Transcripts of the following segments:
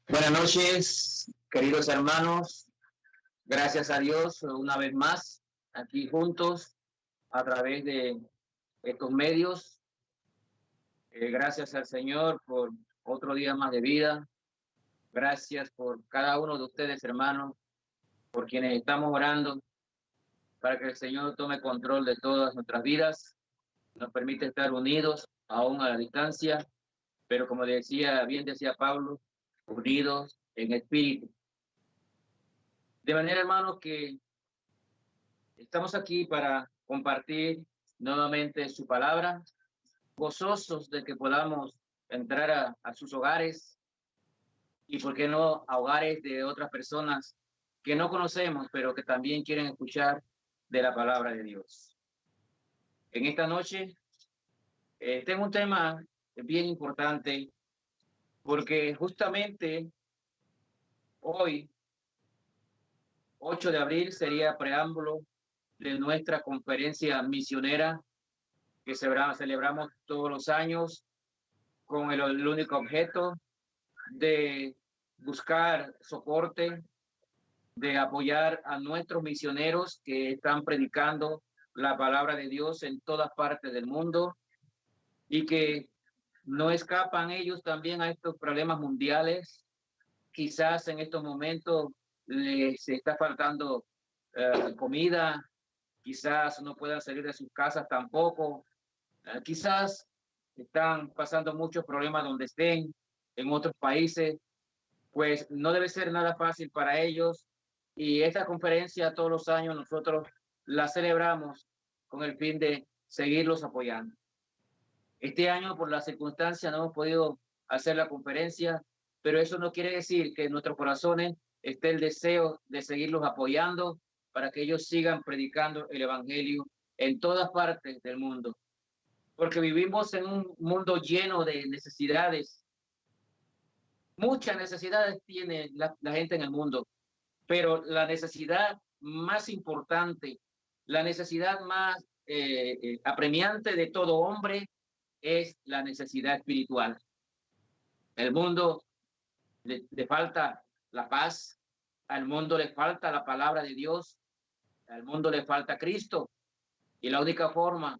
Buenas noches, queridos hermanos. Gracias a Dios una vez más, aquí juntos a través de estos medios. Gracias al Señor por otro día más de vida. Gracias por cada uno de ustedes, hermanos, por quienes estamos orando para que el Señor tome control de todas nuestras vidas. Nos permite estar unidos aún a la distancia, pero como bien decía Pablo, unidos en espíritu. De manera, hermanos, que estamos aquí para compartir nuevamente su palabra, gozosos de que podamos entrar a sus hogares y, por qué no, a hogares de otras personas que no conocemos, pero que también quieren escuchar de la palabra de Dios. En esta noche tengo un tema bien importante porque justamente hoy, 8 de abril, sería preámbulo de nuestra conferencia misionera que celebramos todos los años con el único objeto de buscar soporte, de apoyar a nuestros misioneros que están predicando la palabra de Dios en todas partes del mundo y que no escapan ellos también a estos problemas mundiales. Quizás en estos momentos les está faltando comida, quizás no puedan salir de sus casas tampoco, quizás están pasando muchos problemas donde estén, en otros países, pues no debe ser nada fácil para ellos. Y esta conferencia todos los años nosotros la celebramos con el fin de seguirlos apoyando. Este año, por las circunstancias, no hemos podido hacer la conferencia, pero eso no quiere decir que en nuestros corazones esté el deseo de seguirlos apoyando para que ellos sigan predicando el evangelio en todas partes del mundo. Porque vivimos en un mundo lleno de necesidades. Muchas necesidades tiene la gente en el mundo, pero la necesidad más importante, la necesidad más apremiante de todo hombre es la necesidad espiritual. El mundo le falta la paz, al mundo le falta la palabra de Dios, al mundo le falta Cristo, y la única forma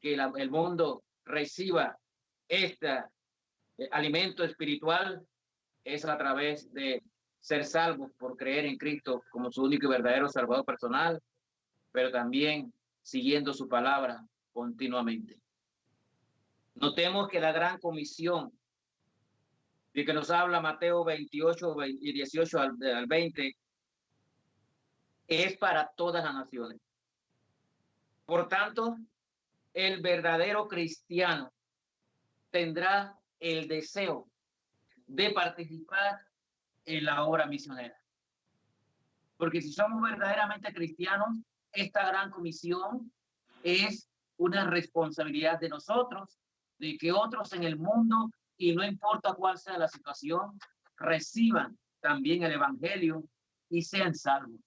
que el mundo reciba este alimento espiritual es a través de ser salvos por creer en Cristo como su único y verdadero Salvador personal, pero también siguiendo su palabra continuamente. Notemos que la gran comisión de que nos habla Mateo 28 y 18 al 20 es para todas las naciones. Por tanto, el verdadero cristiano tendrá el deseo de participar en la obra misionera. Porque si somos verdaderamente cristianos, esta gran comisión es una responsabilidad de nosotros, de que otros en el mundo, y no importa cuál sea la situación, reciban también el evangelio y sean salvos.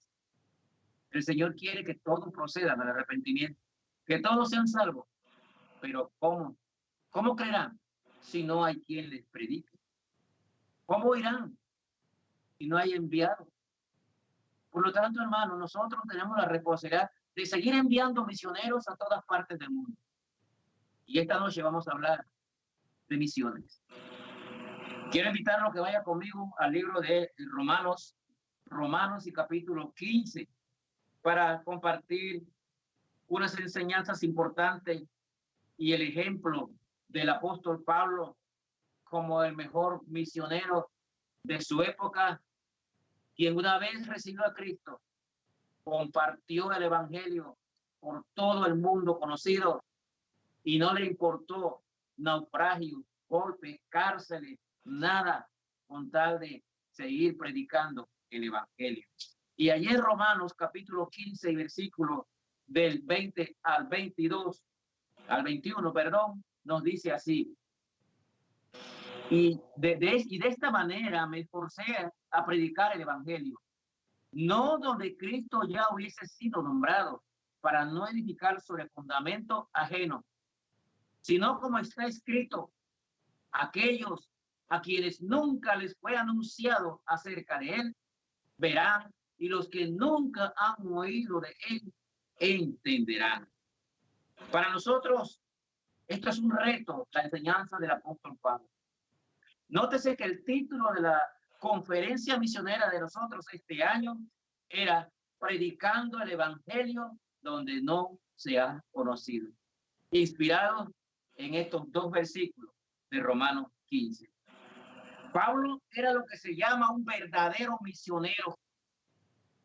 El Señor quiere que todos procedan al arrepentimiento, que todos sean salvos. Pero ¿cómo? ¿Cómo creerán si no hay quien les predique? ¿Cómo irán si no hay enviado? Por lo tanto, hermanos, nosotros tenemos la responsabilidad de seguir enviando misioneros a todas partes del mundo. Y esta noche vamos a hablar de misiones. Quiero invitarlos a que vaya conmigo al libro de Romanos y capítulo 15, para compartir unas enseñanzas importantes y el ejemplo del apóstol Pablo como el mejor misionero de su época, quien una vez recibió a Cristo, compartió el evangelio por todo el mundo conocido y no le importó naufragio, golpes, cárceles, nada, con tal de seguir predicando el evangelio. Y allí en Romanos capítulo 15 y versículo del 20 al 22, al 21, perdón, nos dice así: y de esta manera me esforcé a predicar el evangelio, no donde Cristo ya hubiese sido nombrado, para no edificar sobre fundamento ajeno, sino como está escrito: aquellos a quienes nunca les fue anunciado acerca de él, verán, y los que nunca han oído de él, entenderán. Para nosotros, esto es un reto, la enseñanza del apóstol Pablo. Nótese que el título de la conferencia misionera de nosotros este año era Predicando el Evangelio donde no se ha conocido, inspirado en estos dos versículos de Romanos 15. Pablo era lo que se llama un verdadero misionero.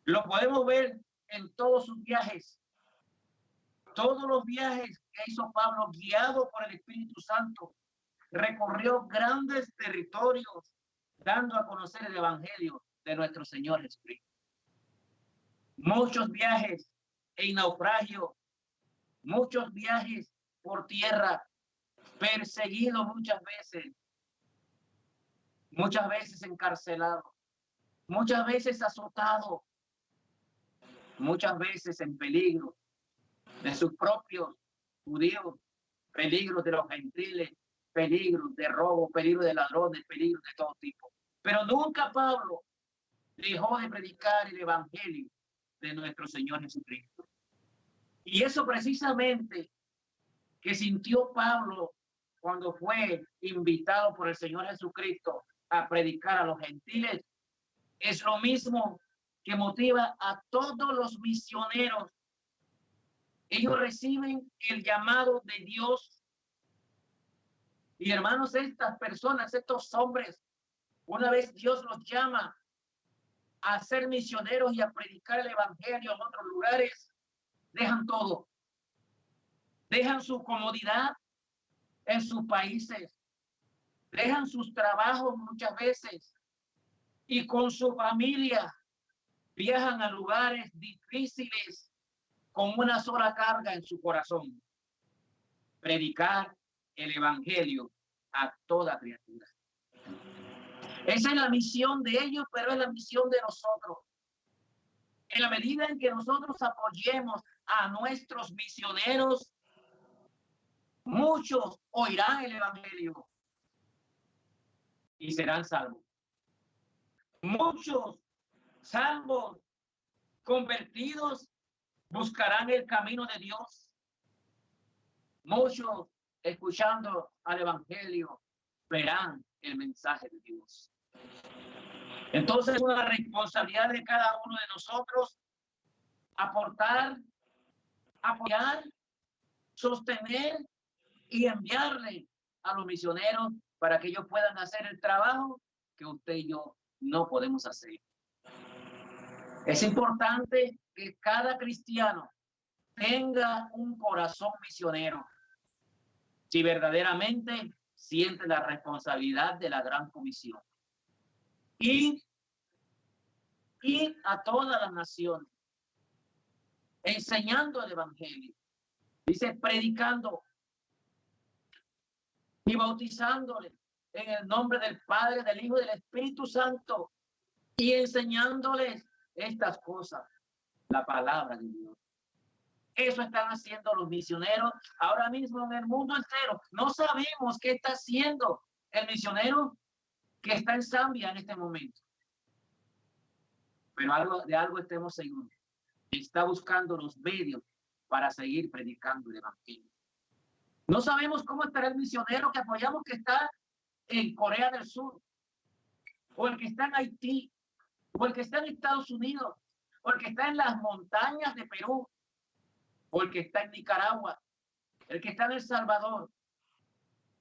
Lo podemos ver en todos sus viajes. Todos los viajes que hizo Pablo, guiado por el Espíritu Santo, recorrió grandes territorios, dando a conocer el Evangelio de nuestro Señor Jesucristo. Muchos viajes en naufragio, muchos viajes por tierra, perseguido muchas veces encarcelado, muchas veces azotado, muchas veces en peligro de sus propios judíos, peligros de los gentiles, peligros de robo, peligros de ladrones, peligros de todo tipo. Pero nunca Pablo dejó de predicar el Evangelio de nuestro Señor Jesucristo. Y eso precisamente que sintió Pablo cuando fue invitado por el Señor Jesucristo a predicar a los gentiles, es lo mismo que motiva a todos los misioneros. Ellos reciben el llamado de Dios. Y hermanos, estas personas, estos hombres, una vez Dios los llama a ser misioneros y a predicar el Evangelio en otros lugares, dejan todo. Dejan su comodidad en sus países. Dejan sus trabajos muchas veces. Y con su familia viajan a lugares difíciles con una sola carga en su corazón: predicar el Evangelio a toda criatura. Esa es la misión de ellos, pero es la misión de nosotros. En la medida en que nosotros apoyemos a nuestros misioneros, muchos oirán el Evangelio y serán salvos. Muchos salvos, convertidos, buscarán el camino de Dios. Muchos, escuchando al Evangelio, verán el mensaje de Dios. Entonces, es una responsabilidad de cada uno de nosotros aportar, apoyar, sostener y enviarle a los misioneros para que ellos puedan hacer el trabajo que usted y yo no podemos hacer. Es importante que cada cristiano tenga un corazón misionero si verdaderamente siente la responsabilidad de la gran comisión. Y a todas las naciones, enseñando el Evangelio. Dice, predicando y bautizándole en el nombre del Padre, del Hijo y del Espíritu Santo, y enseñándoles estas cosas, la palabra de Dios. Eso están haciendo los misioneros ahora mismo en el mundo entero. No sabemos qué está haciendo el misionero que está en Zambia en este momento. Pero de algo estemos seguros. Está buscando los medios para seguir predicando el Evangelio. No sabemos cómo estará el misionero que apoyamos, que está en Corea del Sur, o el que está en Haití, o el que está en Estados Unidos, o el que está en las montañas de Perú, o el que está en Nicaragua, el que está en El Salvador.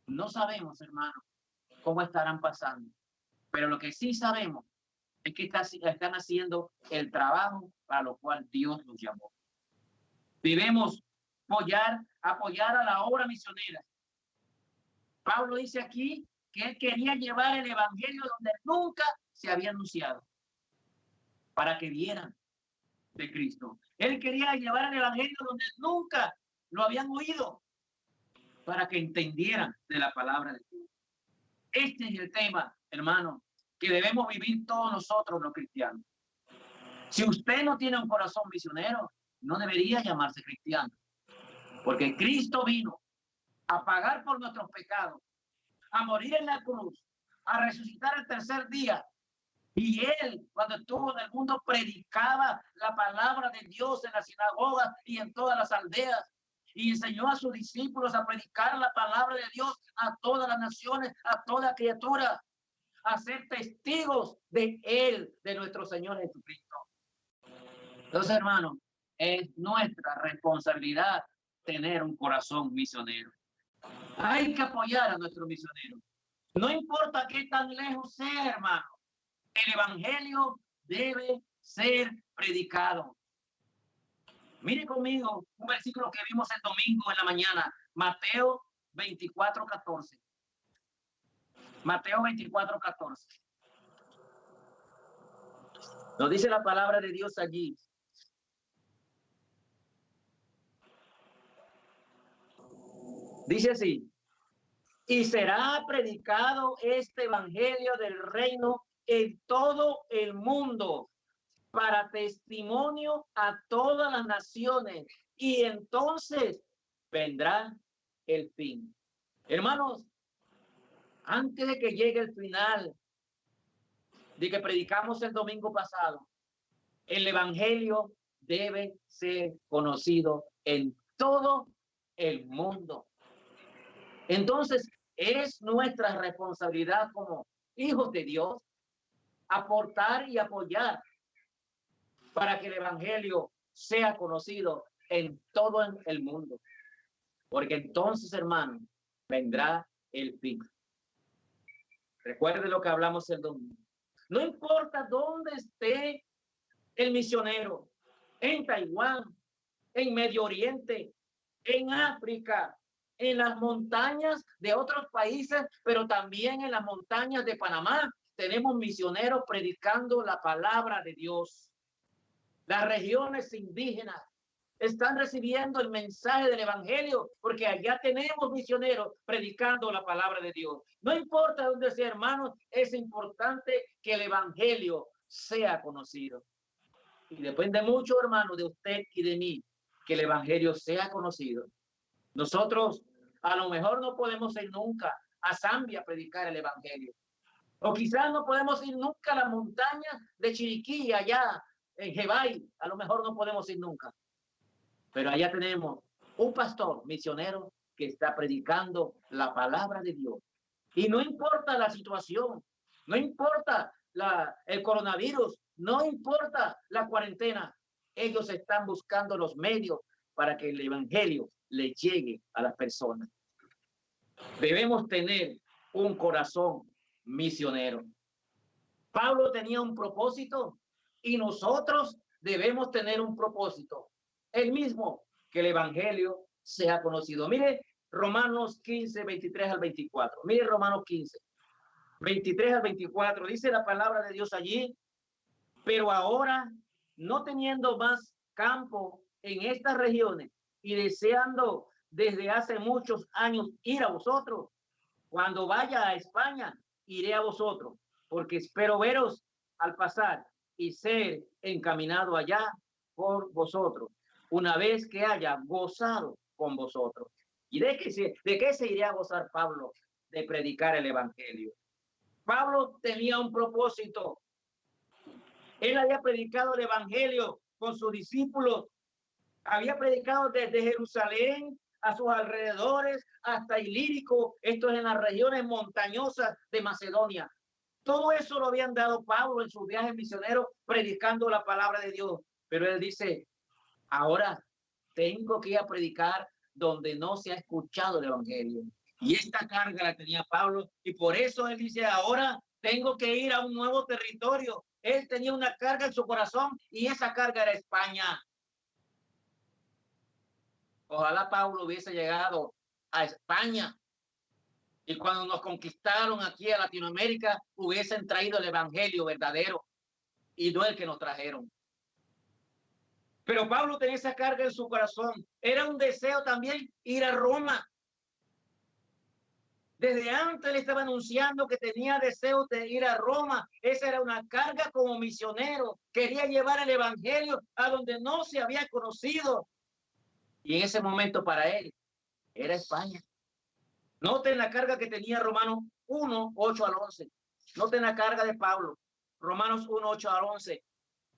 No sabemos, hermano, cómo estarán pasando. Pero lo que sí sabemos es que están haciendo el trabajo para lo cual Dios los llamó. Debemos apoyar a la obra misionera. Pablo dice aquí que él quería llevar el Evangelio donde nunca se había anunciado, para que vieran de Cristo. Él quería llevar el Evangelio donde nunca lo habían oído, para que entendieran de la palabra de Dios. Este es el tema, hermano, que debemos vivir todos nosotros los cristianos. Si usted no tiene un corazón misionero, no debería llamarse cristiano, porque Cristo vino a pagar por nuestros pecados, a morir en la cruz, a resucitar el tercer día. Y él, cuando estuvo en el mundo, predicaba la palabra de Dios en las sinagogas y en todas las aldeas. Y enseñó a sus discípulos a predicar la palabra de Dios a todas las naciones, a toda criatura, a ser testigos de él, de nuestro Señor Jesucristo. Entonces, hermano, es nuestra responsabilidad tener un corazón misionero. Hay que apoyar a nuestros misioneros. No importa qué tan lejos sea, hermano. El evangelio debe ser predicado. Mire conmigo un versículo que vimos el domingo en la mañana, Mateo 24:14. Mateo 24:14. Nos dice la palabra de Dios allí. Dice así: y será predicado este evangelio del reino en todo el mundo para testimonio a todas las naciones, y entonces vendrá el fin. Hermanos, antes de que llegue el final de que predicamos el domingo pasado, el evangelio debe ser conocido en todo el mundo. Entonces, es nuestra responsabilidad como hijos de Dios aportar y apoyar para que el evangelio sea conocido en todo el mundo. Porque entonces, hermano, vendrá el fin. Recuerde lo que hablamos el domingo. No importa dónde esté el misionero, en Taiwán, en Medio Oriente, en África, en las montañas de otros países, pero también en las montañas de Panamá, tenemos misioneros predicando la palabra de Dios. Las regiones indígenas están recibiendo el mensaje del evangelio porque allá tenemos misioneros predicando la palabra de Dios. No importa dónde sea, hermanos, es importante que el evangelio sea conocido. Y depende mucho, hermano, de usted y de mí, que el evangelio sea conocido. Nosotros a lo mejor no podemos ir nunca a Zambia a predicar el evangelio. O quizás no podemos ir nunca a la montaña de Chiriquí, allá en Jebay. A lo mejor no podemos ir nunca. Pero allá tenemos un pastor misionero que está predicando la palabra de Dios. Y no importa la situación, no importa el coronavirus, no importa la cuarentena, ellos están buscando los medios para que el evangelio le llegue a las personas. Debemos tener un corazón misionero. Pablo tenía un propósito y nosotros debemos tener un propósito. El mismo, que el evangelio sea conocido. Mire Romanos 15, 23 al 24. Mire Romanos 15, 23 al 24. Dice la palabra de Dios allí: pero ahora, no teniendo más campo en estas regiones y deseando desde hace muchos años ir a vosotros, cuando vaya a España, iré a vosotros, porque espero veros al pasar y ser encaminado allá por vosotros, una vez que haya gozado con vosotros. ¿Y de qué se iría a gozar Pablo? De predicar el evangelio. Pablo tenía un propósito. Él había predicado el evangelio con sus discípulos. Había predicado desde Jerusalén a sus alrededores hasta Ilírico, esto es en las regiones montañosas de Macedonia. Todo eso lo habían dado Pablo en sus viajes misioneros predicando la palabra de Dios. Pero él dice: ahora tengo que ir a predicar donde no se ha escuchado el evangelio. Y esta carga la tenía Pablo, y por eso él dice: ahora tengo que ir a un nuevo territorio. Él tenía una carga en su corazón y esa carga era España. Ojalá Pablo hubiese llegado a España y cuando nos conquistaron aquí a Latinoamérica hubiesen traído el evangelio verdadero y no el que nos trajeron. Pero Pablo tenía esa carga en su corazón. Era un deseo también ir a Roma. Desde antes le estaba anunciando que tenía deseo de ir a Roma. Esa era una carga como misionero. Quería llevar el evangelio a donde no se había conocido. Y en ese momento para él era España. Noten la carga que tenía Romanos 1, 8 al 11. Noten la carga de Pablo. Romanos 1, 8 al 11.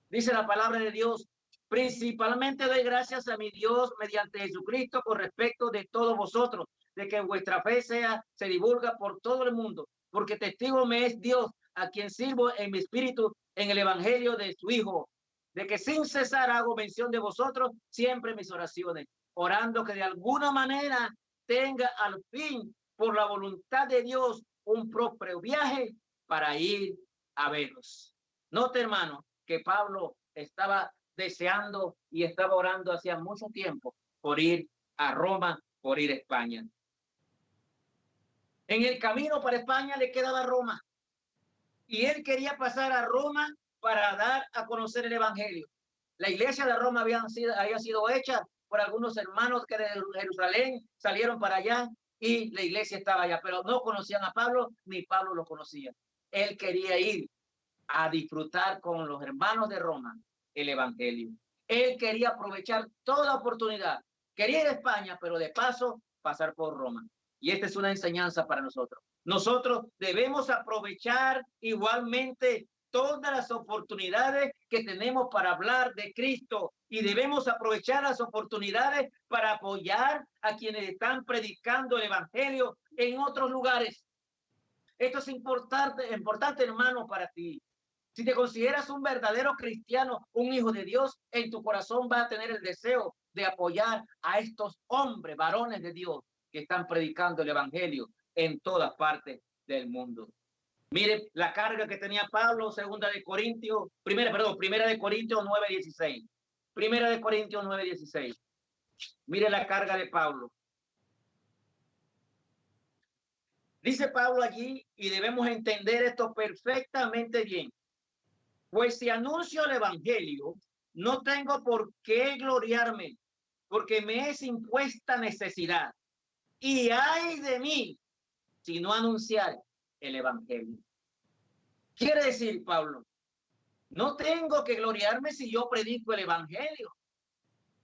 Dice la palabra de Dios: principalmente doy gracias a mi Dios mediante Jesucristo con respecto de todos vosotros, de que vuestra fe se divulga por todo el mundo, porque testigo me es Dios, a quien sirvo en mi espíritu en el evangelio de su Hijo, de que sin cesar hago mención de vosotros siempre en mis oraciones, orando que de alguna manera tenga al fin, por la voluntad de Dios, un próspero viaje para ir a veros. Note, hermano, que Pablo estaba deseando y estaba orando hacía mucho tiempo por ir a Roma, por ir a España. En el camino para España le quedaba Roma y él quería pasar a Roma para dar a conocer el evangelio. La iglesia de Roma había sido hecha por algunos hermanos que de Jerusalén salieron para allá y la iglesia estaba allá, pero no conocían a Pablo ni Pablo lo conocía. Él quería ir a disfrutar con los hermanos de Roma el evangelio. Él quería aprovechar toda oportunidad. Quería ir a España, pero de paso pasar por Roma. Y esta es una enseñanza para nosotros. Nosotros debemos aprovechar igualmente todas las oportunidades que tenemos para hablar de Cristo y debemos aprovechar las oportunidades para apoyar a quienes están predicando el evangelio en otros lugares. Esto es importante, hermano, para ti. Si te consideras un verdadero cristiano, un hijo de Dios, en tu corazón vas a tener el deseo de apoyar a estos hombres, varones de Dios, que están predicando el evangelio en todas partes del mundo. Mire la carga que tenía Pablo, primera de Corintios 9:16. Primera de Corintios 9:16. Mire la carga de Pablo. Dice Pablo allí, y debemos entender esto perfectamente bien: pues si anuncio el evangelio, no tengo por qué gloriarme, porque me es impuesta necesidad. Y ay de mí si no anunciar el evangelio. Quiere decir Pablo, no tengo que gloriarme si yo predico el evangelio.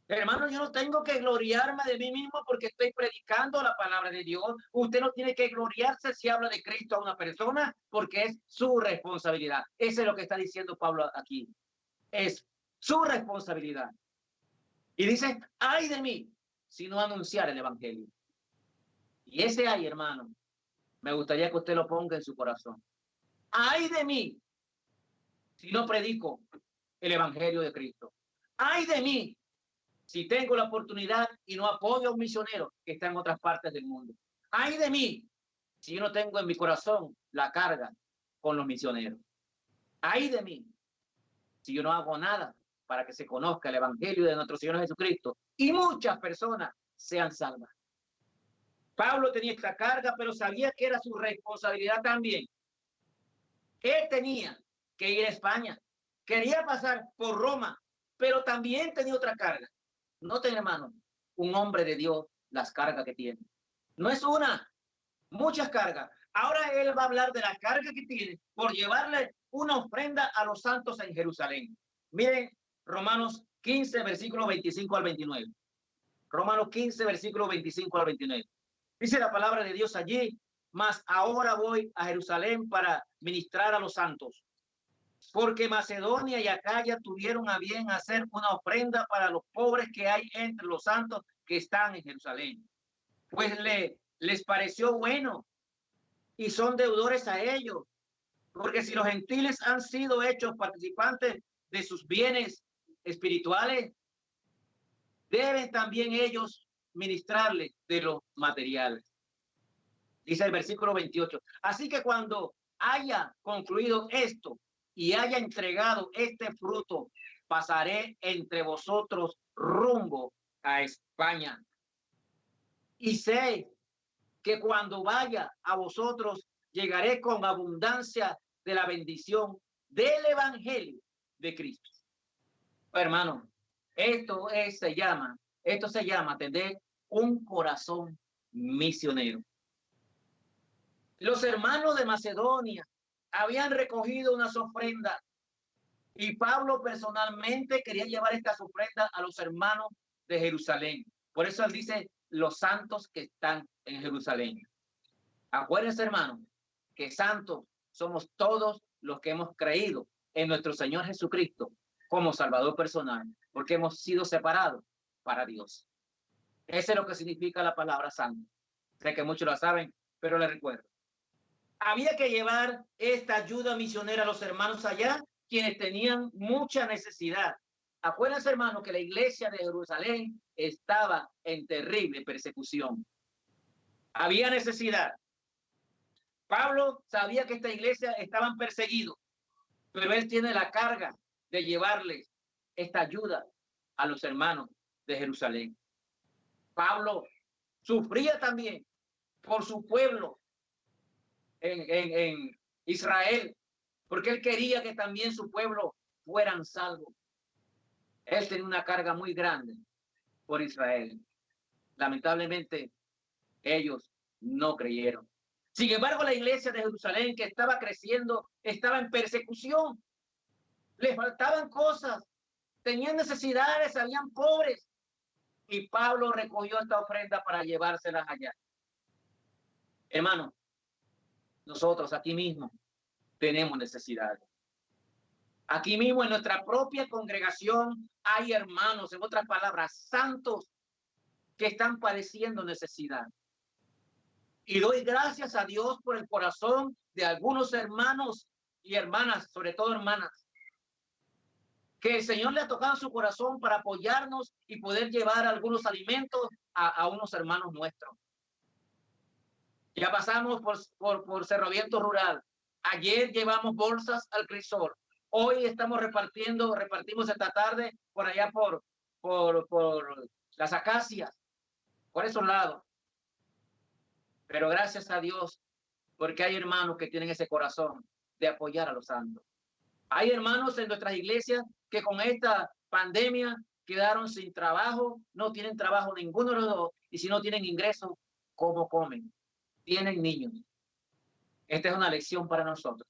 Hermano, yo no tengo que gloriarme de mí mismo porque estoy predicando la palabra de Dios. Usted no tiene que gloriarse si habla de Cristo a una persona porque es su responsabilidad. Eso es lo que está diciendo Pablo aquí. Es su responsabilidad. Y dice, ay de mí si no anunciar el evangelio. Y ese ay, hermano, me gustaría que usted lo ponga en su corazón. Ay de mí si no predico el evangelio de Cristo. Ay de mí si tengo la oportunidad y no apoyo a un misionero que está en otras partes del mundo. Ay de mí si yo no tengo en mi corazón la carga con los misioneros. Ay de mí si yo no hago nada para que se conozca el evangelio de nuestro Señor Jesucristo y muchas personas sean salvas. Pablo tenía esta carga, pero sabía que era su responsabilidad también. Él tenía que ir a España, quería pasar por Roma, pero también tenía otra carga. Noten, hermano, un hombre de Dios, las cargas que tiene. No es una, muchas cargas. Ahora él va a hablar de la carga que tiene por llevarle una ofrenda a los santos en Jerusalén. Miren, Romanos 15, versículos 25 al 29. Romanos 15, versículos 25 al 29. Dice la palabra de Dios allí: mas ahora voy a Jerusalén para ministrar a los santos, porque Macedonia y Acaya tuvieron a bien hacer una ofrenda para los pobres que hay entre los santos que están en Jerusalén. Pues les pareció bueno y son deudores a ellos, porque si los gentiles han sido hechos participantes de sus bienes espirituales, deben también ellos ministrarles de los materiales. Dice el versículo 28. Así que cuando haya concluido esto y haya entregado este fruto, pasaré entre vosotros rumbo a España. Y sé que cuando vaya a vosotros, llegaré con abundancia de la bendición del evangelio de Cristo. Hermano, esto se llama tener un corazón misionero. Los hermanos de Macedonia habían recogido unas ofrendas y Pablo personalmente quería llevar estas ofrendas a los hermanos de Jerusalén. Por eso él dice los santos que están en Jerusalén. Acuérdense, hermanos, que santos somos todos los que hemos creído en nuestro Señor Jesucristo como Salvador personal, porque hemos sido separados para Dios. Ese es lo que significa la palabra santo. Sé que muchos lo saben, pero les recuerdo. Había que llevar esta ayuda misionera a los hermanos allá, quienes tenían mucha necesidad. Acuérdense, hermanos, que la iglesia de Jerusalén estaba en terrible persecución. Había necesidad. Pablo sabía que esta iglesia estaban perseguidos, pero él tiene la carga de llevarles esta ayuda a los hermanos de Jerusalén. Pablo sufría también por su pueblo en Israel, porque él quería que también su pueblo fueran salvos. Él tenía una carga muy grande por Israel. Lamentablemente, ellos no creyeron. Sin embargo, la iglesia de Jerusalén, que estaba creciendo, estaba en persecución. Les faltaban cosas, tenían necesidades, habían pobres. Y Pablo recogió esta ofrenda para llevárselas allá. Hermano, nosotros aquí mismo tenemos necesidades. Aquí mismo en nuestra propia congregación hay hermanos, en otras palabras, santos, que están padeciendo necesidad. Y doy gracias a Dios por el corazón de algunos hermanos y hermanas, sobre todo hermanas, que el Señor le ha tocado su corazón para apoyarnos y poder llevar algunos alimentos a unos hermanos nuestros. Ya pasamos por Cerro Abierto Rural. Ayer llevamos bolsas al Crisol. Hoy estamos repartimos esta tarde por allá por las Acacias, por esos lados. Pero gracias a Dios, porque hay hermanos que tienen ese corazón de apoyar a los santos. Hay hermanos en nuestras iglesias que con esta pandemia quedaron sin trabajo, no tienen trabajo ninguno de los dos, y si no tienen ingresos, ¿cómo comen? Tienen niños. Esta es una lección para nosotros.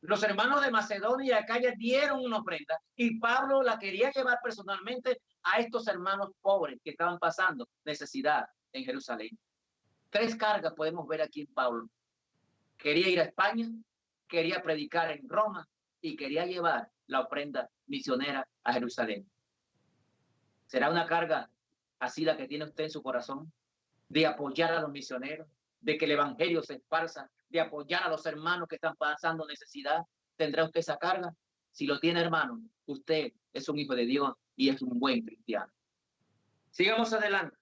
Los hermanos de Macedonia y Acaya dieron una ofrenda y Pablo la quería llevar personalmente a estos hermanos pobres que estaban pasando necesidad en Jerusalén. 3 cargas podemos ver aquí en Pablo. Quería ir a España, quería predicar en Roma y quería llevar la ofrenda misionera a Jerusalén. ¿Será una carga así la que tiene usted en su corazón? De apoyar a los misioneros, de que el evangelio se esparza, de apoyar a los hermanos que están pasando necesidad. ¿Tendrá usted esa carga? Si lo tiene, hermano, usted es un hijo de Dios y es un buen cristiano. Sigamos adelante.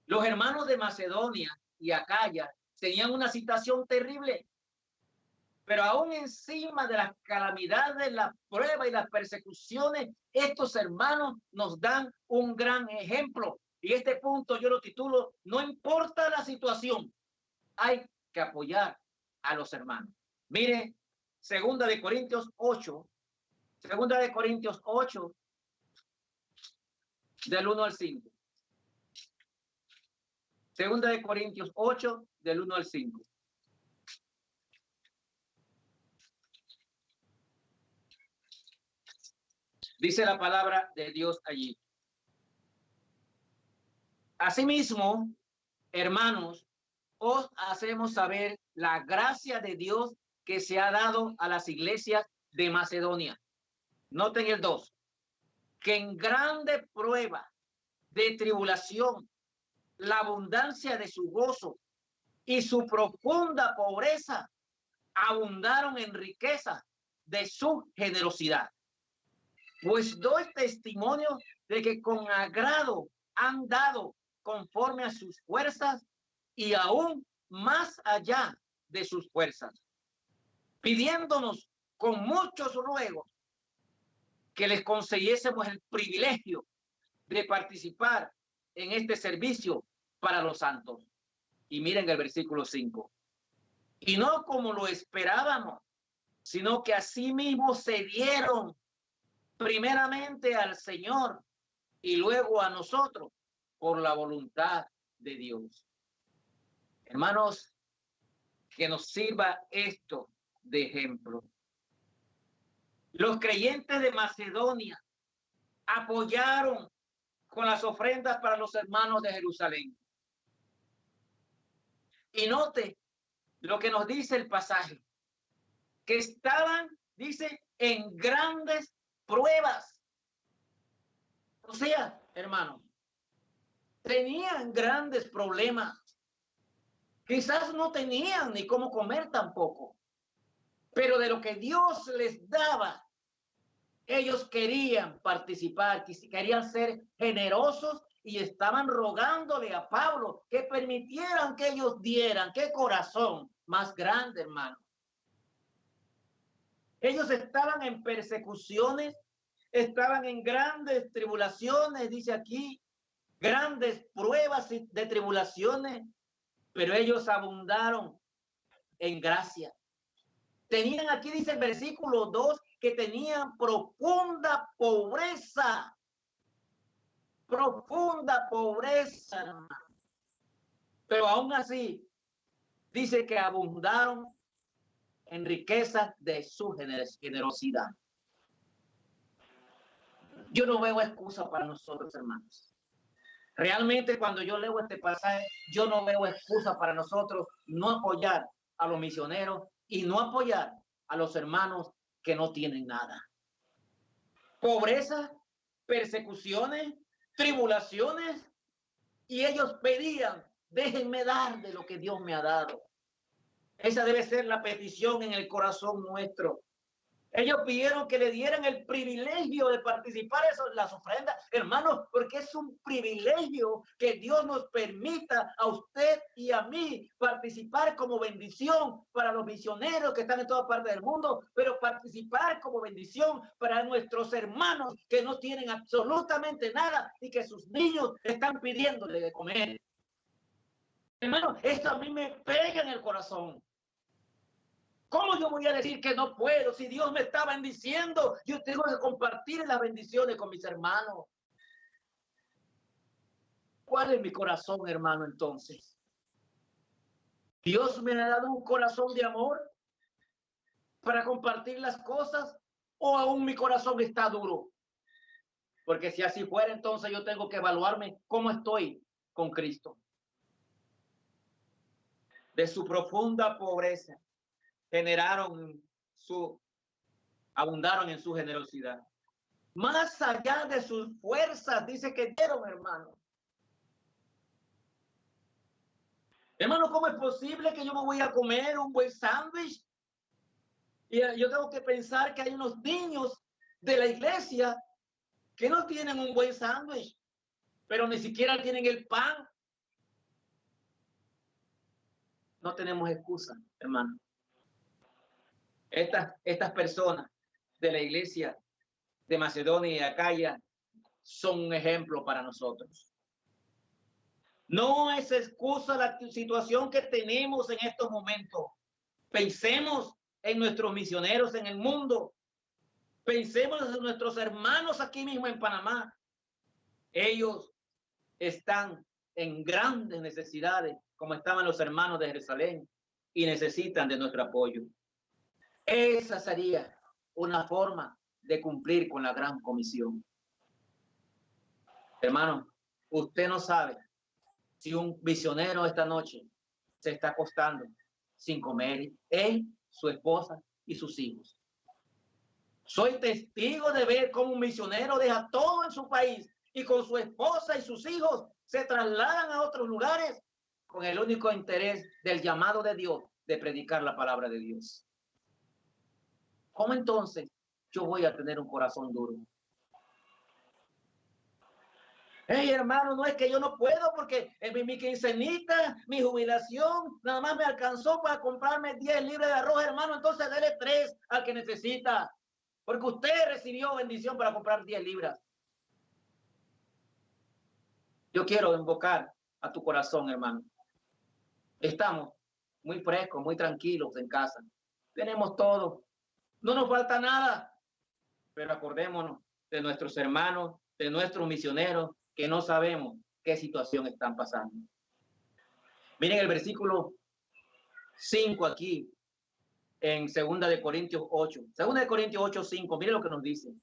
Los hermanos de Macedonia y Acaya tenían una situación terrible, pero aún encima de las calamidades, las pruebas y las persecuciones, estos hermanos nos dan un gran ejemplo. Y este punto yo lo titulo, no importa la situación, hay que apoyar a los hermanos. Mire, Segunda de Corintios 8, del 1 al 5. Segunda de Corintios 8, del 1 al 5. Dice la palabra de Dios allí. Asimismo, hermanos, os hacemos saber la gracia de Dios que se ha dado a las iglesias de Macedonia. Noten el 2. Que en grande prueba de tribulación, la abundancia de su gozo y su profunda pobreza abundaron en riqueza de su generosidad. Pues doy testimonio de que con agrado han dado conforme a sus fuerzas y aún más allá de sus fuerzas, pidiéndonos con muchos ruegos que les concediésemos el privilegio de participar en este servicio para los santos. Y miren el versículo 5. Y no como lo esperábamos, sino que asimismo se dieron primeramente al Señor y luego a nosotros por la voluntad de Dios. Hermanos, que nos sirva esto de ejemplo. Los creyentes de Macedonia apoyaron con las ofrendas para los hermanos de Jerusalén. Y note lo que nos dice el pasaje, que estaban, dice, en grandes pruebas. O sea, hermano, tenían grandes problemas. Quizás no tenían ni cómo comer tampoco, pero de lo que Dios les daba, ellos querían participar, querían ser generosos y estaban rogándole a Pablo que permitieran que ellos dieran. Qué corazón más grande, hermano. Ellos estaban en persecuciones, estaban en grandes tribulaciones, dice aquí, grandes pruebas de tribulaciones, pero ellos abundaron en gracia. Tenían aquí, dice el versículo 2, que tenían profunda pobreza. Profunda pobreza. Pero aún así, dice que abundaron en riquezas de su generosidad. Yo no veo excusa para nosotros, hermanos. Realmente cuando yo leo este pasaje, yo no veo excusa para nosotros no apoyar a los misioneros y no apoyar a los hermanos que no tienen nada. Pobreza, persecuciones, tribulaciones, y ellos pedían, déjenme dar de lo que Dios me ha dado. Esa debe ser la petición en el corazón nuestro. Ellos pidieron que le dieran el privilegio de participar en las ofrendas, hermanos, porque es un privilegio que Dios nos permita a usted y a mí participar como bendición para los misioneros que están en toda parte del mundo, pero participar como bendición para nuestros hermanos que no tienen absolutamente nada y que sus niños están pidiéndole de comer. Hermano, esto a mí me pega en el corazón. ¿Cómo yo voy a decir que no puedo? Si Dios me está bendiciendo, yo tengo que compartir las bendiciones con mis hermanos. ¿Cuál es mi corazón, hermano, entonces? ¿Dios me ha dado un corazón de amor para compartir las cosas o aún mi corazón está duro? Porque si así fuera, entonces yo tengo que evaluarme cómo estoy con Cristo. De su profunda pobreza abundaron en su generosidad. Más allá de sus fuerzas, dice que dieron, hermano. Hermano, ¿cómo es posible que yo me voy a comer un buen sándwich? Y yo tengo que pensar que hay unos niños de la iglesia que no tienen un buen sándwich, pero ni siquiera tienen el pan. No tenemos excusa, hermano. Estas personas de la iglesia de Macedonia y Acaya son un ejemplo para nosotros. No es excusa la situación que tenemos en estos momentos. Pensemos en nuestros misioneros en el mundo. Pensemos en nuestros hermanos aquí mismo en Panamá. Ellos están en grandes necesidades, como estaban los hermanos de Jerusalén, y necesitan de nuestro apoyo. Esa sería una forma de cumplir con la gran comisión. Hermano, usted no sabe si un misionero esta noche se está acostando sin comer, él, su esposa y sus hijos. Soy testigo de ver cómo un misionero deja todo en su país y con su esposa y sus hijos se trasladan a otros lugares con el único interés del llamado de Dios de predicar la palabra de Dios. ¿Cómo entonces yo voy a tener un corazón duro? Hey, hermano, no es que yo no puedo porque mi quincenita, mi jubilación, nada más me alcanzó para comprarme 10 libras de arroz, hermano, entonces dele 3 al que necesita, porque usted recibió bendición para comprar 10 libras. Yo quiero invocar a tu corazón, hermano. Estamos muy frescos, muy tranquilos en casa. Tenemos todo. No nos falta nada. Pero acordémonos de nuestros hermanos, de nuestros misioneros, que no sabemos qué situación están pasando. Miren el versículo 5 aquí, en 2 Corintios 8. 2 Corintios 8, 5. Miren lo que nos dice.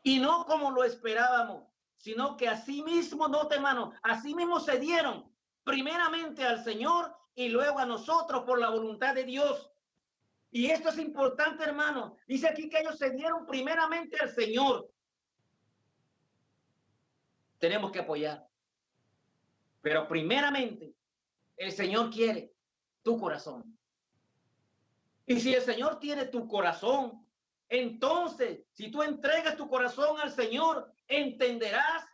Y no como lo esperábamos, sino que así mismo, no, hermano, así mismo se dieron primeramente al Señor y luego a nosotros por la voluntad de Dios. Y esto es importante, hermano. Dice aquí que ellos se dieron primeramente al Señor. Tenemos que apoyar. Pero primeramente, el Señor quiere tu corazón. Y si el Señor tiene tu corazón, entonces, si tú entregas tu corazón al Señor, entenderás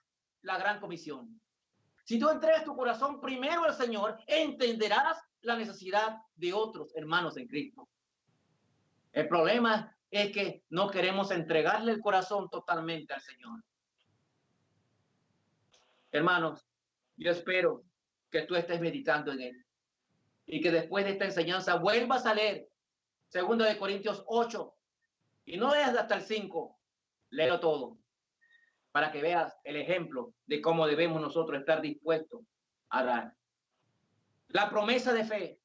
la gran comisión. Si tú entregas tu corazón primero al Señor, entenderás la necesidad de otros hermanos en Cristo. El problema es que no queremos entregarle el corazón totalmente al Señor. Hermanos, yo espero que tú estés meditando en él y que después de esta enseñanza vuelvas a leer 2 de Corintios 8 y no leas hasta el 5, léelo todo para que veas el ejemplo de cómo debemos nosotros estar dispuestos a dar. La promesa de fe,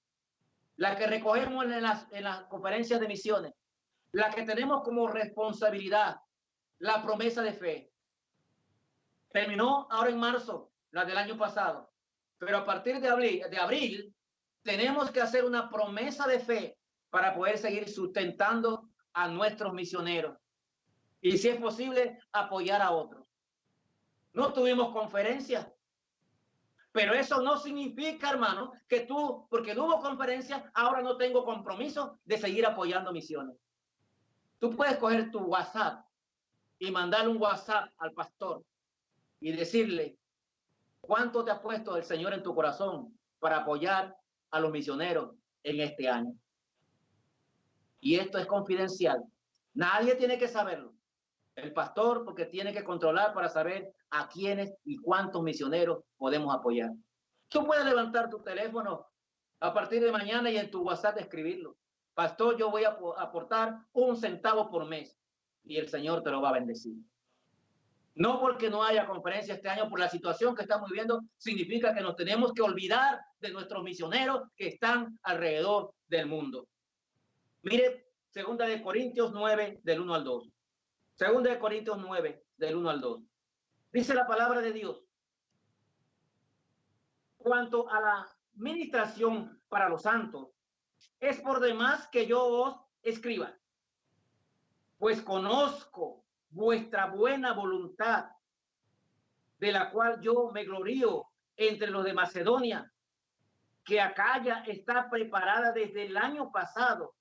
la que recogemos en las conferencias de misiones, la que tenemos como responsabilidad, la promesa de fe. Terminó ahora en marzo, la del año pasado, pero a partir de abril tenemos que hacer una promesa de fe para poder seguir sustentando a nuestros misioneros y, si es posible, apoyar a otros. No tuvimos conferencias, pero eso no significa, hermano, que tú, porque no hubo conferencia, ahora no tengo compromiso de seguir apoyando misiones. Tú puedes coger tu WhatsApp y mandarle un WhatsApp al pastor y decirle cuánto te ha puesto el Señor en tu corazón para apoyar a los misioneros en este año. Y esto es confidencial. Nadie tiene que saberlo. El pastor, porque tiene que controlar para saber a quiénes y cuántos misioneros podemos apoyar. Tú puedes levantar tu teléfono a partir de mañana y en tu WhatsApp escribirlo. Pastor, yo voy a aportar 1 centavo por mes y el Señor te lo va a bendecir. No porque no haya conferencia este año por la situación que estamos viviendo, significa que nos tenemos que olvidar de nuestros misioneros que están alrededor del mundo. Mire, 2 de Corintios 9, del 1 al 2. 2 de Corintios 9, del 1 al 2. Dice la palabra de Dios. Cuanto a la ministración para los santos, es por demás que yo os escriba, pues conozco vuestra buena voluntad, de la cual yo me glorío entre los de Macedonia, que Acaya está preparada desde el año pasado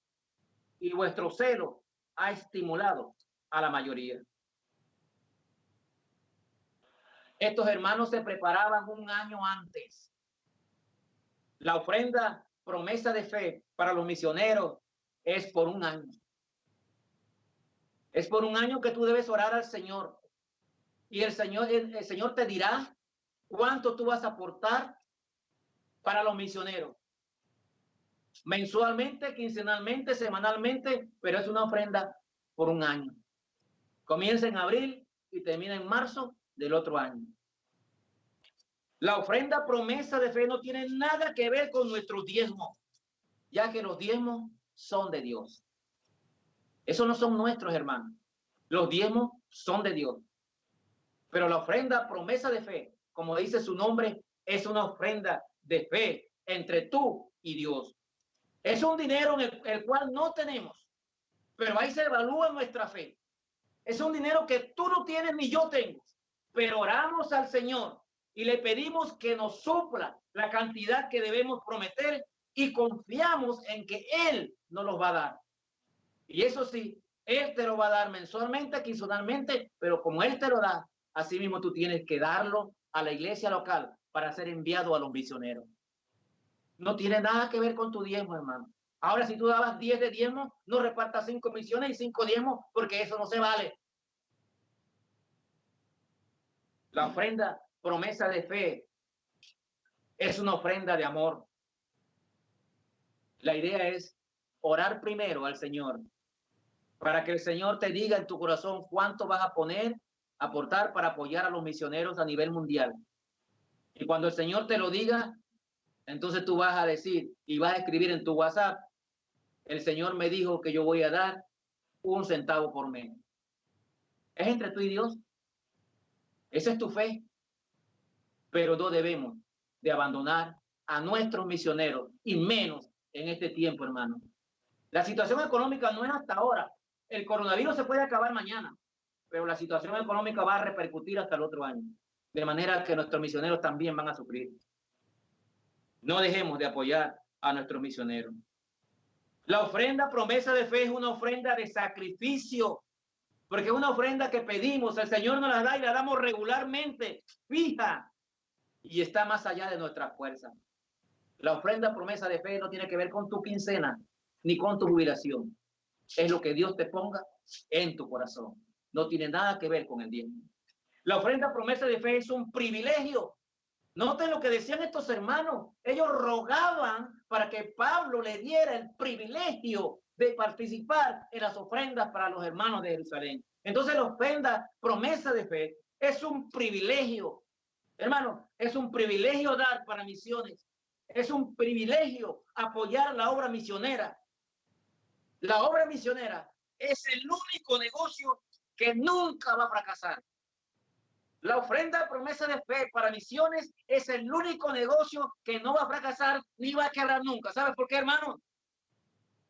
y vuestro celo ha estimulado a la mayoría. Estos hermanos se preparaban un año antes. La ofrenda, promesa de fe para los misioneros es por un año. Es por un año que tú debes orar al Señor. Y el Señor te dirá cuánto tú vas a aportar para los misioneros. Mensualmente, quincenalmente, semanalmente, pero es una ofrenda por un año. Comienza en abril y termina en marzo del otro año. La ofrenda promesa de fe no tiene nada que ver con nuestros diezmos, ya que los diezmos son de Dios. Esos no son nuestros, hermanos. Los diezmos son de Dios. Pero la ofrenda promesa de fe, como dice su nombre, es una ofrenda de fe entre tú y Dios. Es un dinero en el cual no tenemos, pero ahí se evalúa nuestra fe. Es un dinero que tú no tienes ni yo tengo, pero oramos al Señor y le pedimos que nos supla la cantidad que debemos prometer y confiamos en que Él nos los va a dar. Y eso sí, Él te lo va a dar mensualmente, quincenalmente, pero como Él te lo da, así mismo tú tienes que darlo a la iglesia local para ser enviado a los misioneros. No tiene nada que ver con tu diezmo, hermano. Ahora, si tú dabas 10 de diezmo, no repartas 5 misiones y 5 diezmos, porque eso no se vale. La ofrenda, promesa de fe, es una ofrenda de amor. La idea es orar primero al Señor, para que el Señor te diga en tu corazón cuánto vas a poner, aportar para apoyar a los misioneros a nivel mundial. Y cuando el Señor te lo diga, entonces tú vas a decir y vas a escribir en tu WhatsApp, el Señor me dijo que yo voy a dar 1 centavo por mes. Es entre tú y Dios. Esa es tu fe. Pero no debemos de abandonar a nuestros misioneros, y menos en este tiempo, hermano. La situación económica no es hasta ahora. El coronavirus se puede acabar mañana, pero la situación económica va a repercutir hasta el otro año, de manera que nuestros misioneros también van a sufrir. No dejemos de apoyar a nuestros misioneros. La ofrenda promesa de fe es una ofrenda de sacrificio, porque es una ofrenda que pedimos, el Señor nos la da y la damos regularmente, fija, y está más allá de nuestra fuerza. La ofrenda promesa de fe no tiene que ver con tu quincena ni con tu jubilación. Es lo que Dios te ponga en tu corazón. No tiene nada que ver con el diezmo. La ofrenda promesa de fe es un privilegio. Noten lo que decían estos hermanos. Ellos rogaban para que Pablo le diera el privilegio de participar en las ofrendas para los hermanos de Jerusalén. Entonces la ofrenda promesa de fe es un privilegio. Hermano, es un privilegio dar para misiones. Es un privilegio apoyar la obra misionera. La obra misionera es el único negocio que nunca va a fracasar. La ofrenda promesa de fe para misiones es el único negocio que no va a fracasar ni va a quebrar nunca. ¿Sabes por qué, hermano?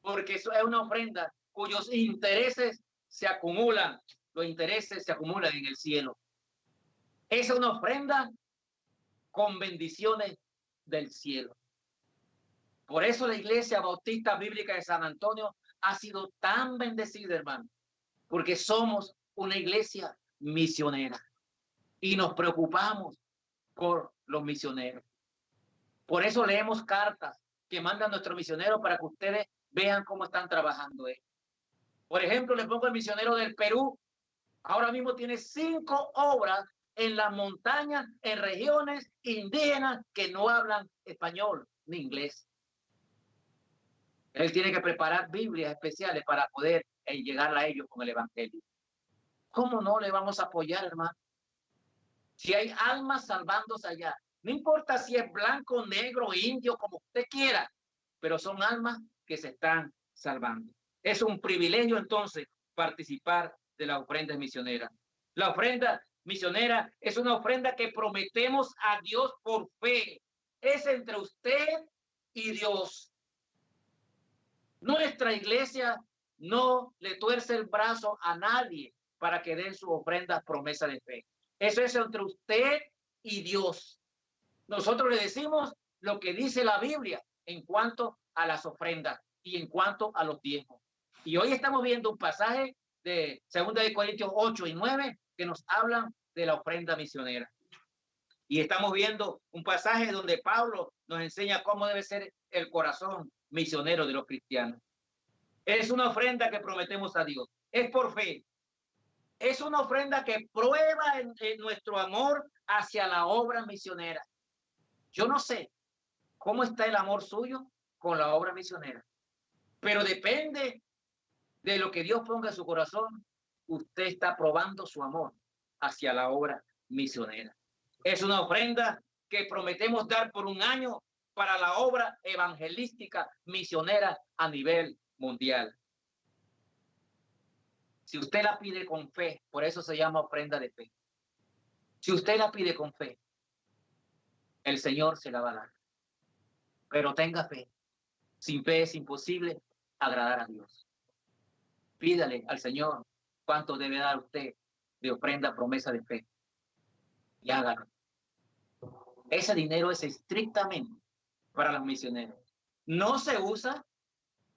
Porque eso es una ofrenda cuyos intereses se acumulan. Los intereses se acumulan en el cielo. Es una ofrenda con bendiciones del cielo. Por eso la Iglesia Bautista Bíblica de San Antonio ha sido tan bendecida, hermano, porque somos una iglesia misionera y nos preocupamos por los misioneros. Por eso leemos cartas que mandan nuestros misioneros para que ustedes vean cómo están trabajando ellos. Por ejemplo, le pongo el misionero del Perú. Ahora mismo tiene 5 obras en las montañas, en regiones indígenas que no hablan español ni inglés. Él tiene que preparar Biblias especiales para poder llegar a ellos con el Evangelio. ¿Cómo no le vamos a apoyar, hermano? Si hay almas salvándose allá, no importa si es blanco, negro, indio, como usted quiera, pero son almas que se están salvando. Es un privilegio entonces participar de las ofrendas misioneras. La ofrenda misionera es una ofrenda que prometemos a Dios por fe. Es entre usted y Dios. Nuestra iglesia no le tuerce el brazo a nadie para que den sus ofrendas promesa de fe. Eso es entre usted y Dios. Nosotros le decimos lo que dice la Biblia en cuanto a las ofrendas y en cuanto a los diezmos. Y hoy estamos viendo un pasaje de 2 Corintios 8 y 9 que nos hablan de la ofrenda misionera. Y estamos viendo un pasaje donde Pablo nos enseña cómo debe ser el corazón misionero de los cristianos. Es una ofrenda que prometemos a Dios. Es por fe. Es una ofrenda que prueba en nuestro amor hacia la obra misionera. Yo no sé cómo está el amor suyo con la obra misionera, pero depende de lo que Dios ponga en su corazón. Usted está probando su amor hacia la obra misionera. Es una ofrenda que prometemos dar por un año para la obra evangelística misionera a nivel mundial. Si usted la pide con fe, por eso se llama ofrenda de fe. Si usted la pide con fe, el Señor se la va a dar. Pero tenga fe. Sin fe es imposible agradar a Dios. Pídale al Señor cuánto debe dar usted de ofrenda promesa de fe. Y hágalo. Ese dinero es estrictamente para los misioneros. No se usa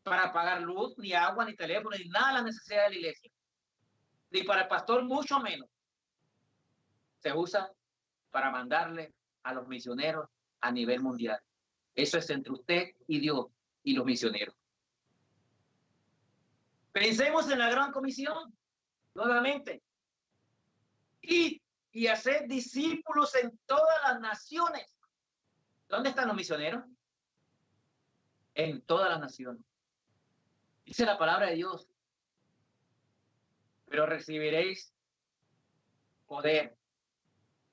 para pagar luz, ni agua, ni teléfono, ni nada de las necesidades de la iglesia. Ni para el pastor, mucho menos. Se usa para mandarle a los misioneros a nivel mundial. Eso es entre usted y Dios y los misioneros. Pensemos en la gran comisión, nuevamente. Y hacer discípulos en todas las naciones. ¿Dónde están los misioneros? En todas las naciones. Dice la palabra de Dios. Pero recibiréis poder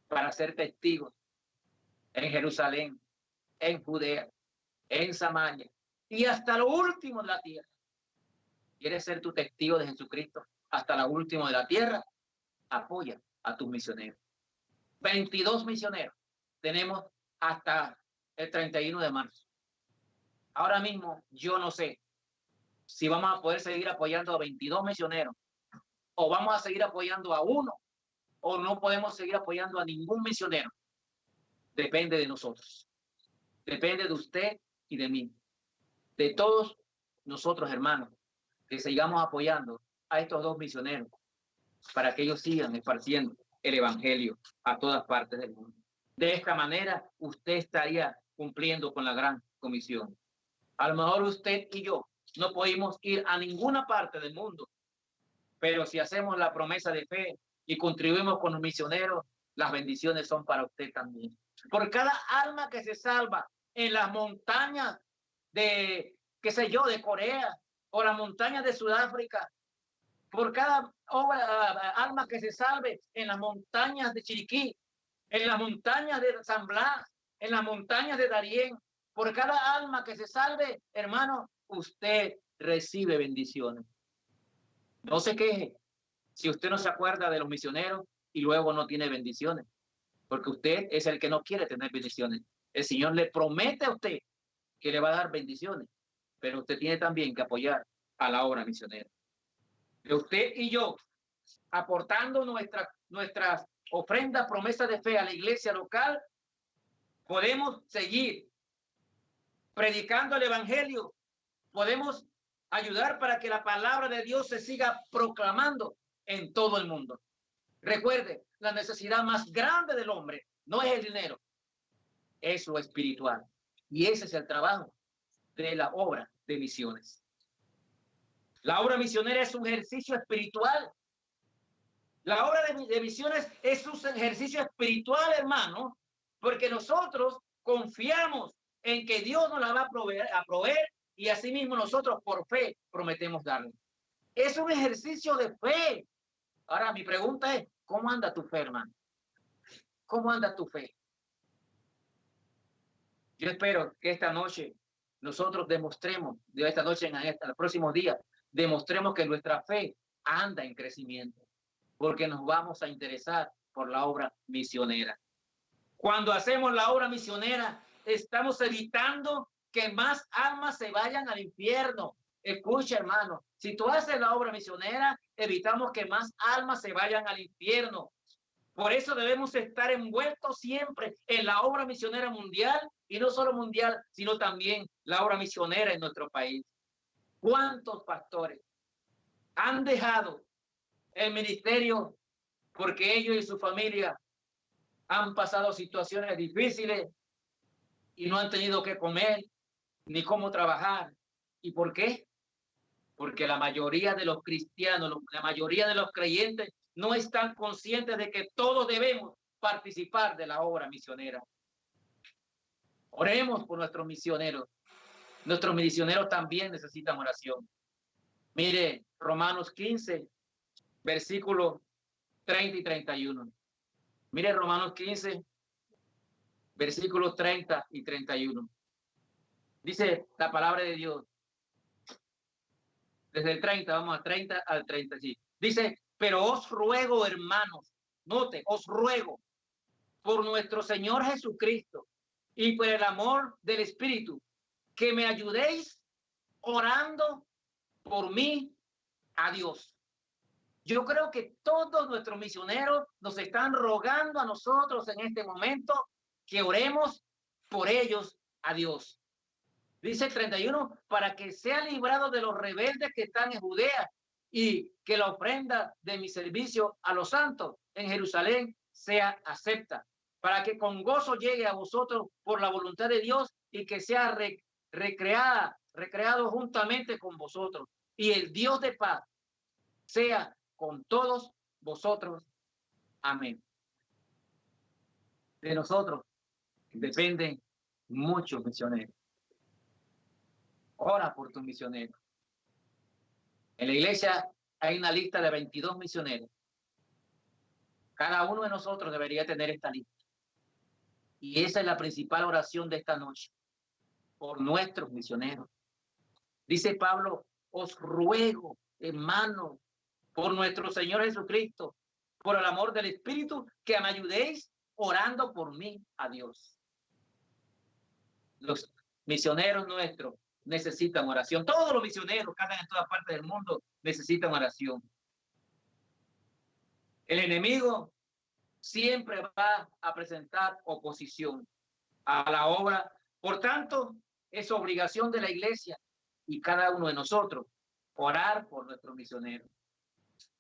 para ser testigos en Jerusalén, en Judea, en Samaria y hasta lo último de la tierra. ¿Quieres ser tu testigo de Jesucristo hasta lo último de la tierra? Apoya a tus misioneros. 22 misioneros tenemos hasta el 31 de marzo. Ahora mismo yo no sé si vamos a poder seguir apoyando a 22 misioneros o vamos a seguir apoyando a uno o no podemos seguir apoyando a ningún misionero. Depende de nosotros. Depende de usted y de mí. De todos nosotros, hermanos, que sigamos apoyando a estos dos misioneros para que ellos sigan esparciendo el evangelio a todas partes del mundo. De esta manera, usted estaría cumpliendo con la gran comisión. A lo mejor usted y yo no podemos ir a ninguna parte del mundo, pero si hacemos la promesa de fe y contribuimos con los misioneros, las bendiciones son para usted también. Por cada alma que se salva en las montañas de, qué sé yo, de Corea o las montañas de Sudáfrica, por cada alma que se salve en las montañas de Chiriquí, en las montañas de San Blas, en las montañas de Darién, por cada alma que se salve, hermano, usted recibe bendiciones. No se queje si usted no se acuerda de los misioneros y luego no tiene bendiciones, porque usted es el que no quiere tener bendiciones. El Señor le promete a usted que le va a dar bendiciones, pero usted tiene también que apoyar a la obra misionera. Usted y yo, aportando nuestras ofrendas, promesas de fe a la iglesia local, podemos seguir predicando el evangelio, podemos ayudar para que la palabra de Dios se siga proclamando en todo el mundo. Recuerde, la necesidad más grande del hombre no es el dinero, es lo espiritual. Y ese es el trabajo de la obra de misiones. La obra misionera es un ejercicio espiritual. La obra de misiones es un ejercicio espiritual, hermano, porque nosotros confiamos en que Dios nos la va a proveer y asimismo nosotros por fe prometemos darle. Es un ejercicio de fe. Ahora mi pregunta es, ¿cómo anda tu fe, hermano? ¿Cómo anda tu fe? Yo espero que esta noche nosotros demostremos, de esta noche en los próximos días, demostremos que nuestra fe anda en crecimiento, porque nos vamos a interesar por la obra misionera. Cuando hacemos la obra misionera, estamos evitando que más almas se vayan al infierno. Escucha, hermano, si tú haces la obra misionera, evitamos que más almas se vayan al infierno. Por eso debemos estar envueltos siempre en la obra misionera mundial, y no solo mundial, sino también la obra misionera en nuestro país. ¿Cuántos pastores han dejado el ministerio porque ellos y su familia han pasado situaciones difíciles y no han tenido que comer ni cómo trabajar? ¿Y por qué? Porque la mayoría de los cristianos, la mayoría de los creyentes no están conscientes de que todos debemos participar de la obra misionera. Oremos por nuestros misioneros. Nuestros misioneros también necesitan oración. Mire, Romanos 15, versículos 30 y 31. Mire, Romanos 15, versículos 30 y 31. Dice la palabra de Dios. Desde el 30, vamos a 30 al 30, sí. Dice, pero os ruego, hermanos, note, os ruego, por nuestro Señor Jesucristo y por el amor del Espíritu, que me ayudéis orando por mí a Dios. Yo creo que todos nuestros misioneros nos están rogando a nosotros en este momento que oremos por ellos a Dios. Dice el 31, para que sea librado de los rebeldes que están en Judea y que la ofrenda de mi servicio a los santos en Jerusalén sea acepta, para que con gozo llegue a vosotros por la voluntad de Dios y que sea recreado juntamente con vosotros. Y el Dios de paz sea con todos vosotros. Amén. De nosotros dependen muchos misioneros. Ora por tus misioneros. En la iglesia hay una lista de 22 misioneros. Cada uno de nosotros debería tener esta lista. Y esa es la principal oración de esta noche. Por nuestros misioneros. Dice Pablo, os ruego, hermanos, por nuestro Señor Jesucristo, por el amor del Espíritu, que me ayudéis orando por mí a Dios. Los misioneros nuestros necesitan oración. Todos los misioneros que andan en todas partes del mundo necesitan oración. El enemigo siempre va a presentar oposición a la obra. Por tanto, es obligación de la iglesia y cada uno de nosotros orar por nuestros misioneros.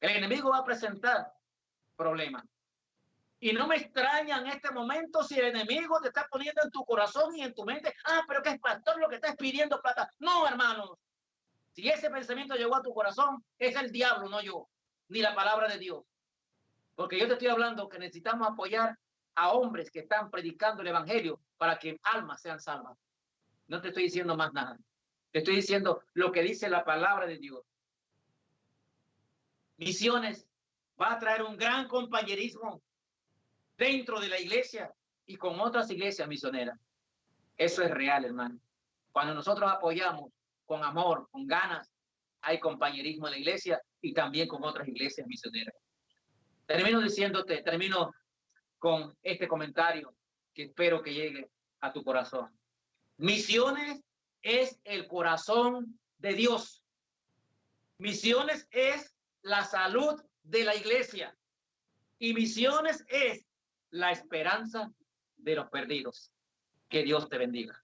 El enemigo va a presentar problemas. Y no me extraña en este momento si el enemigo te está poniendo en tu corazón y en tu mente, pero que es pastor lo que está pidiendo plata. No, hermanos. Si ese pensamiento llegó a tu corazón, es el diablo, no yo, ni la palabra de Dios. Porque yo te estoy hablando que necesitamos apoyar a hombres que están predicando el evangelio para que almas sean salvas. No te estoy diciendo más nada. Te estoy diciendo lo que dice la palabra de Dios. Misiones va a traer un gran compañerismo dentro de la iglesia y con otras iglesias misioneras. Eso es real, hermano. Cuando nosotros apoyamos con amor, con ganas, hay compañerismo en la iglesia y también con otras iglesias misioneras. Termino con este comentario que espero que llegue a tu corazón. Misiones es el corazón de Dios. Misiones es la salud de la iglesia. Y misiones es la esperanza de los perdidos. Que Dios te bendiga.